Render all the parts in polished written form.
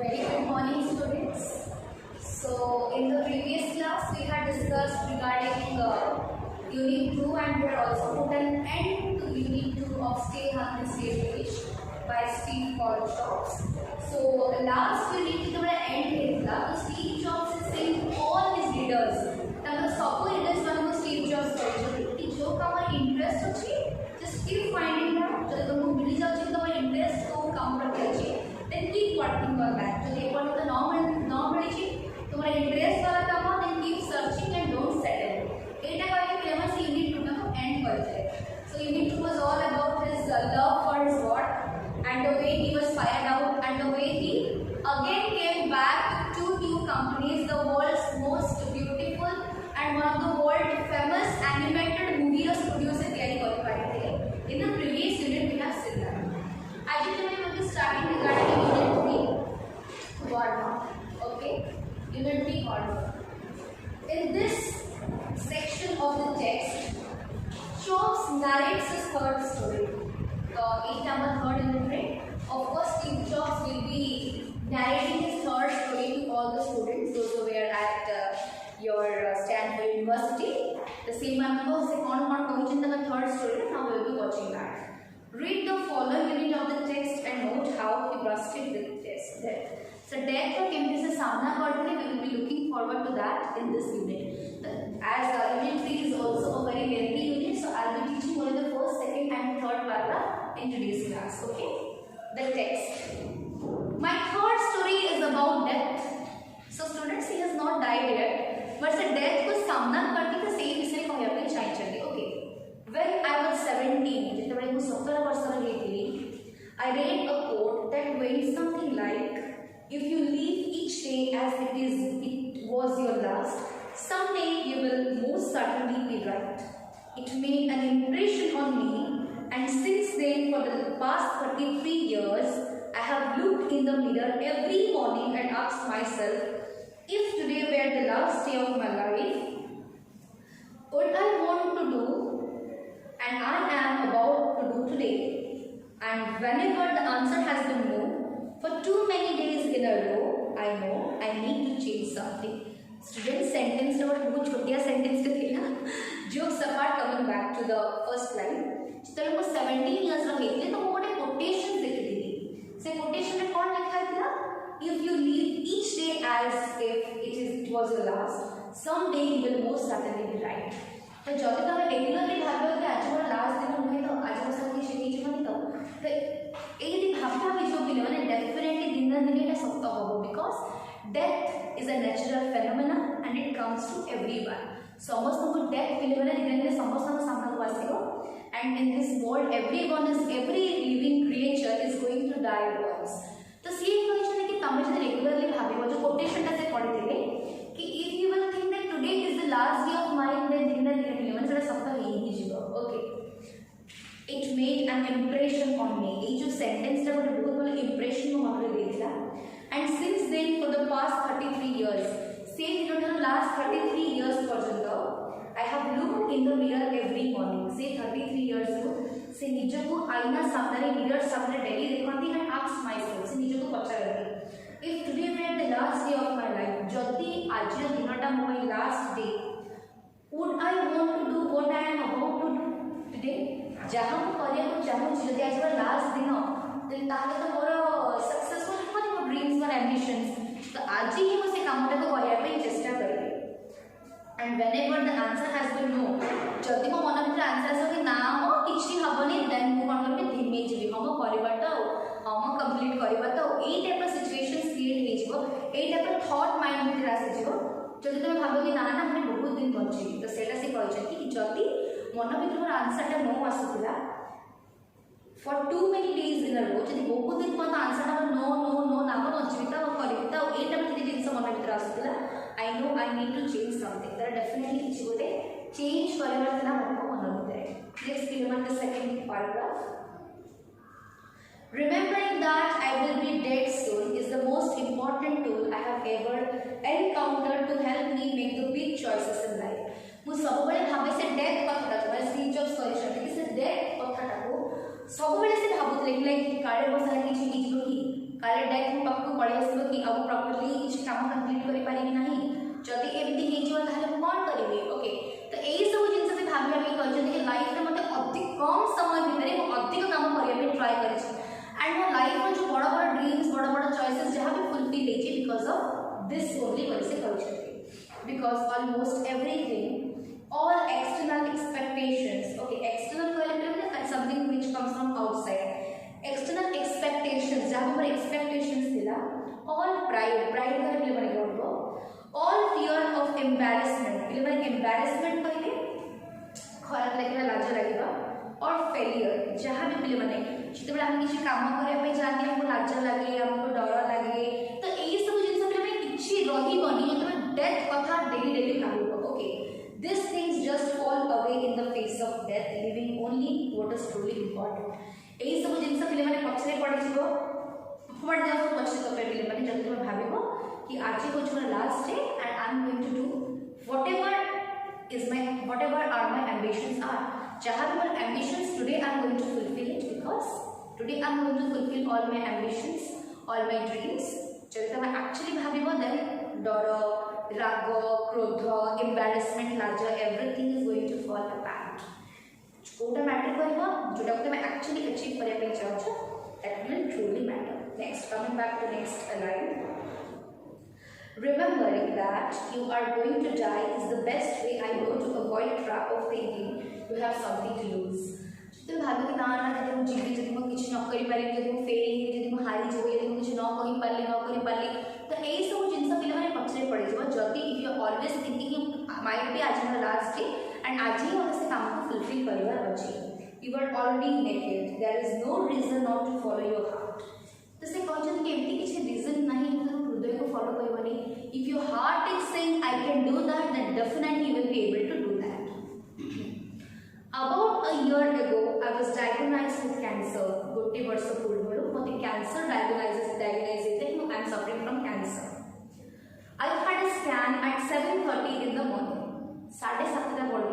Very good morning, students. So, in the previous class, we had discussed regarding Unit 2, and we had also put an end to Unit 2 of Stay Hungry, Stay Foolish by Steve Jobs. So, last unit we end to Steve Jobs is saying all his leaders, सब leaders मान Steve Jobs कि जो काम interest अच्छी, just keep finding that. जब तुमको मिल जाए तो interest को काम करते अच्छी, then keep working on that. जो एक बार तो normal अच्छी, तुम्हारा interest वाला काम हो, then keep searching and don't settle. एटा करके फिर हम unit 2 को end कर जाए. So unit 2 was all about his love for his God and the way he was fired out and the way he again came back to 2 new companies, the world's most beautiful and one of the world famous animated movies producer तैयारी कर पाए थे. In the previous unit we have seen that. आज we will be starting regarding unit 3 God. Okay, unit 3 God. In this section of the text, Jobs narrates his third story. Each number third unit. Of course, Steve Jobs will be narrating his third story to all the students, those who were at your Stanford University. The same one se kon coaching the third story. Now we will be watching that. Read the following unit of the text and note how he busted with death. So death को केमती से सामना करते हैं. We will be looking forward to that in this unit. As unit 3 is also a very lengthy unit, so I will be teaching only the first, second, and third paragraph in today's class. Okay. The text. My third story is about death. So students, he has not died yet, but the death को सामना करके तो सही इसने कहा अपने चाय चली. Okay. When I was 17, जितने बड़े मुझे 17 वर्ष का रही थी, I read a quote that went something like, "If you live each day as it was your last, someday you will most certainly be right." It made an impression on me, and since then, for the past 33 years, I have looked in the mirror every morning and asked myself, if today were the last day of my life, what I want to do and I am about to do today. And whenever the answer has been no, for too many days in a row, I know I need to change something. Students, sentence और बहुत छोटिया sentence के थे ना. Jokes apart, coming back to the first line. जितने लोग 17 years रहे थे तो वो बड़े quotations लिखी थी. से quotation में कौन लिखा था? If you live each day as if it was your last, someday you will most certainly be right. तो जब तक हमें रेगुलरली भाबो कि आज मोर लास्ट दिन नुहे तो आज मोर संगे शेनी जीवन तो ए दिन भाबा भी जो बिले माने डेफिनेटली दिन ना दिन एटा सत्य होबो because death is a natural phenomena and it comes to everyone. समस्त को डेथ बिले माने दिन दिन समस्त को सामना को आसीबो and in this world every living creature is going to die once. तो सी कहछन कि तमे जे रेगुलरली भाबो जो कोटेशन से पढ़ी देले कि if you will think that today is the last day of mine, then दिन दिन बिले माने सेटा सत्य ही जीवो. Okay. It made an impression on me. ये जो सेंटेंस टा गोटे बहुत बड़ इंप्रेशन मो मन देथिला. And since then, for the past 33 years, say दिनों last 33 years पर्यंत, I have looked in the mirror every morning. Say 33 years को से निज को आईना सामने मिरर सामने डेली देखती and ask myself से निज को पचारती, if today were the last day of my life, जदि आज दिनटा मोर last day, would I want to do what I am about to do today? जहाँ को करिया को चाहूँ जदि आज मोर last दिन तो ताले तो मोर सक्सेसफुल होनी मोर ड्रीम्स और एम्बिशंस तो आज ही मुझे कामटा को करिया पे चेष्टा करेंगे. And whenever the answer has been no, जदि मो मन भीतर आंसर आसे कि ना मो किछि हबनी, then मो कोन करबे धिमे जेबी हम करबाटा हम कंप्लीट करबाटा एई टाइप ऑफ सिचुएशंस क्रिएट हे जिवो, एई टाइप ऑफ थॉट माइंड भीतर आसे जिवो. जदि तुम भाबो कि ना ना हम बहुत दिन बंची तो सेटा से कहछन कि जदि मन भीतर मोर आंसर टा no आसुतिला for too many days in a row, जदि बहुत दिन पन आंसर टा नो नो नो ना बंची तो करबी तो एई टाइप ऑफ जिंस मन भीतर आसुतिला, I know I need to change something. There are definitely किसी को दे change परिवर्तन हमको मन होता है. Let's give him the second paragraph. Remembering that I will be dead soon is the most important tool I have ever encountered to help me make the big choices in life. मु सब बेले भाबे से death कथाटा को Steve jobs करिसथि कि से death कथाटा को सब बेले से भाबुतले कि काळे बसाला कि छिकी जिवो कि काळे डेथ मु पक्कु पळे आसीबो कि कहते कि लाइफ में मते अधिक कम समय भितर मु अधिक काम करिया पे ट्राई करिछि एंड मो लाइफ में जो बड़ बड़ ड्रीम्स बड़ बड़ चॉइसेस जहां भी फुलफिल हेछि बिकॉज ऑफ दिस ओनली करिसे करिछि because almost everything all external expectations, okay, external कहले something which comes from outside, external expectations जहाँ पर expectations दिला, all pride कहले माने क्या होगा, all fear of embarrassment कहले माने embarrassment कहले खराब लगे लाज लगेगा और फेलियर जहाँ भी कहले माने जितने हम किसी काम करने पे जाते हमको लाज लगे हमको डर लगे तो यही सब जिन सब में किसी रही बनी मतलब डेथ कथा डेली कहूँ okay. These things just fall away in the face of death, leaving only what is truly important. यही सब जिन सब पिले माने पछरे पड़ जिवो पड़ जाओ तो पछरे तो पिले माने जब तुम भाबिबो कि आज को छोरा last day and I'm going to do whatever are my ambitions are. जहाँ भी मेरे ambitions today I'm going to fulfill it because today I'm going to fulfill all my ambitions, all my dreams. जब तुम actually भाबिबो then डरो राग क्रोध embarrassment लाज everything is going to fall apart कोटा मैटर करबो जोटा को मैं एक्चुअली अचीव करिया पे चाहछो that will truly matter. Next coming back to next line, remembering that you are going to die is the best way I know to avoid trap of thinking you have something to lose. तुम भाबो कि ना जब हम जीवी जब हम किछ न करि पारे जब हम फेल हे जब हम हारी जब जब हम किछ न करि पारले तो एई सब जिंस पिले माने पछरे पड़े जब जदी if you always thinking might be आज ना लास्ट डे एंड आज ही हम से काम को फुलफिल करबार अछि you are already naked there is no reason not to follow your heart. तो से कहछन कि एमती किछ रीजन नहीं तुम हृदय को फॉलो करबनी. If your heart is saying I can do that then definitely you will be able to do that. About a year ago, I was diagnosed with cancer. गोटे वर्ष पूर्व मते cancer diagnosis I am suffering from cancer. I had a scan at 7:30 in the morning. 7:30 बड़ो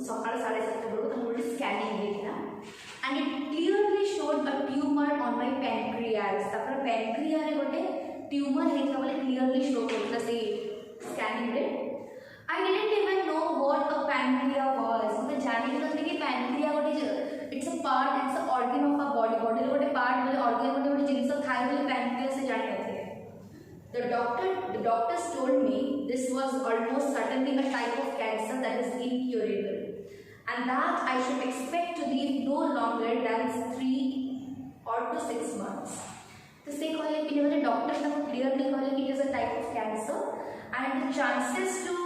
सकाळ 7:30 बड़ो तो मोर scanning देखना and it clearly showed a tumor on my pancreas. तापर pancreas रे गोटे ट्यूमर हेता बोले clearly show करता से स्कैनिंग रे. I didn't even know what a pancreas was. मैं जानी नहीं थी कि pancreas गोटे it's a part, it's a organ of our body. Body गोटे part बोले organ गोटे जिनिस खाए बोले pancreas से जानी होती है. The doctors told me this was almost certainly a type of cancer that is incurable, and that I should expect to live no longer than 3 or to 6 months. तो से कहले कि बोले डॉक्टर ने क्लियरली कहले कि it is a type of cancer and the chances to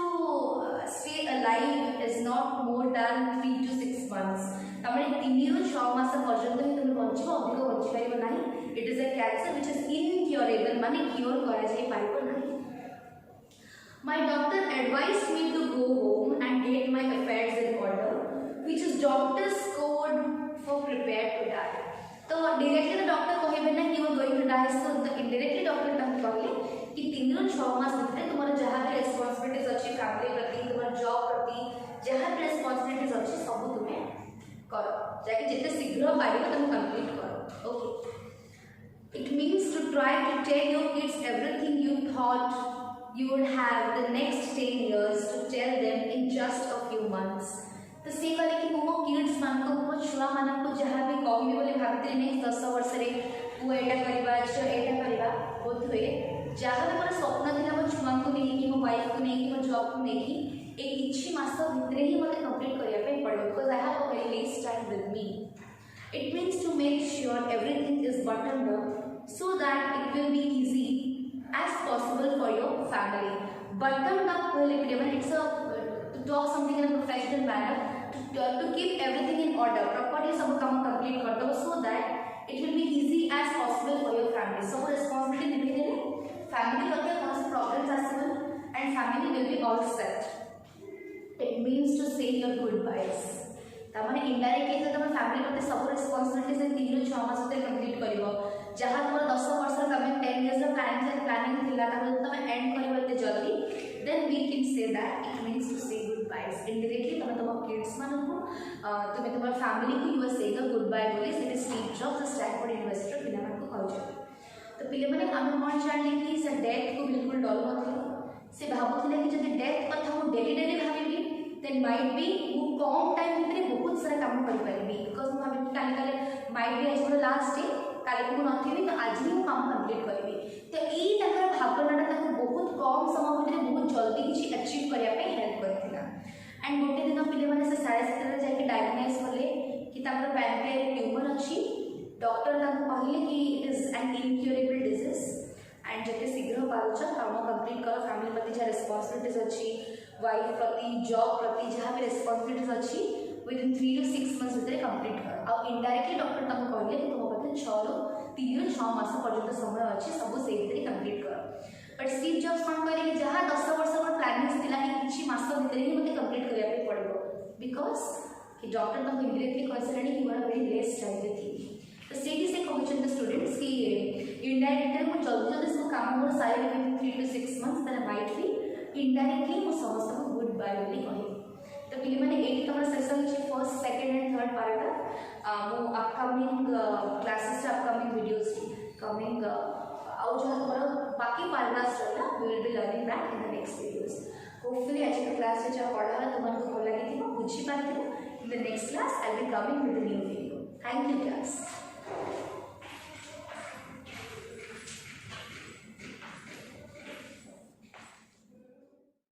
stay alive is not more than 3 to 6 months. तमरे 3 ରୁ 6 मास पर्यंत ही तुम बंचिबो अधिक बंचि पाइबो नाही. It is a cancer which is incurable माने क्योर करा जाय पाइबो नाही. My doctor advised me to go home and get my affairs in order, which is doctor's code for prepare to die. तो डायरेक्टली तो डॉक्टर कहबे ना कि you are going to die, so indirectly doctor तम कहले कि 3 ରୁ 6 मास भितर तुम्हारा जहां भी रिस्पांसिबिलिटीज अछि फैमिली प्रति तुम्हारा जॉब प्रति जहां भी रिस्पांसिबिलिटीज अछि सब तुम्हें करो जाके जिते शीघ्र पारिबो तुम कंप्लीट करो. Okay. It means to try to tell your kids everything you thought you would have the next 10 years to tell them in just a few months. तो से कहले कि मो किड्स मान को मो छुआ मान को जहां भी कहबी बोले भाबते नेक्स्ट 10 वर्ष रे तू एटा करबा छ एटा करबा बोथवे जहां भी मोर स्वप्न थिला मो छुआ को नहीं कि मो वाइफ को नहीं कि मो जॉब को नहीं कि ए किछि मास भितर ही मते कंप्लीट करिया पे पड़ो because I have a very less time with me. It means to make sure everything is buttoned up so that it will be easy as possible for your family. Buttoned up कहले it's a to talk something in a professional manner to keep everything in order properly सब काम complete कर दो so that it will be easy as possible for your family. सब responsibility निभे देले family प्रति कौन से problems आसिबन and family will be all set. It means to say your goodbyes. तामाने इनडायरेक्टली तो तुम फैमिली प्रति सब रिस्पांसिबिलिटी से 3 ରୁ 6 मास तक कंप्लीट करिवो जहां तुम 10 वर्ष तमे 10 इयर्स रो प्लानिंग थिला ताको तुम एंड करिवो ते जल्दी then we can say that it means to say good byes. Indirectly तुम किड्स मानन को तुम तुम फैमिली को you are saying a good bye बोली से स्टीव जॉब्स स्टैनफोर्ड यूनिवर्सिटी रो पिला मान को कहउछ. तो पिले माने हम कोन जानले कि से डेथ को बिल्कुल डर नथि से भाबुथिले कि जदि डेथ कथा हम डेली भाबिबी देन माइट बी मु कम टाइम भितर बहुत सारा काम कर पारिबी बिकॉज मु भाबी काली काले माइट बी आज मोर लास्ट डे काली को नथिबी तो आज ही मु काम कंप्लीट करबी तो ई तकर भावनाटा ताको बहुत कम समय भितर बहुत जल्दी किछि अचीव करिया पे हेल्प करथिला एंड गोटे दिन पिले माने से 7:30 जाके डायग्नोज करले कि ताकर पैनक्रियास ट्यूमर अछि डॉक्टर ताको कहले कि it is an incurable disease and जते शीघ्र पारुछ काम कंप्लीट कर फैमिली प्रति जहाँ रेस्पॉन्सिबिलिटीज अच्छी वाइफ प्रति जॉब प्रति जहाँ भी रेस्पॉन्सिबिलिटीज अच्छी विदिन 3 to 6 मंथ्स भितर कंप्लीट कर आ इनडायरेक्टली डॉक्टर ताको कहले कि तुम पाखे 3 ରୁ 6 मास पर्यंत समय अच्छी सब से भितर कंप्लीट कर बट स्टीव जॉब्स कौन कहले कि जहाँ 10 वर्ष मोर प्लानिंग थिला कि किछि मास भितर ही मते कंप्लीट करिया पे पड़बो बिकॉज कि डॉक्टर ताको इमिडिएटली कहले कि मोर वेरी लेस टाइम रे थी तो सेठी से कहउछन स्टूडेंट्स कि इनडायरेक्टली मु जल्दी जल्दी सब काम मोर side within 3 to 6 months then might be indirectly मु समस्त को गुड बाय बोली कहि तो पिले माने एट तमरा सेशन अछि first second and third part मु upcoming classes upcoming videos coming आउ जो हमर बाकी पैराग्राफ्स रहला we will be learning that in the next videos hopefully आज के क्लास में जो पढ़ा तुमन को भल लगी बुझी पारथिबो in the next class I will be coming with new video thank you class.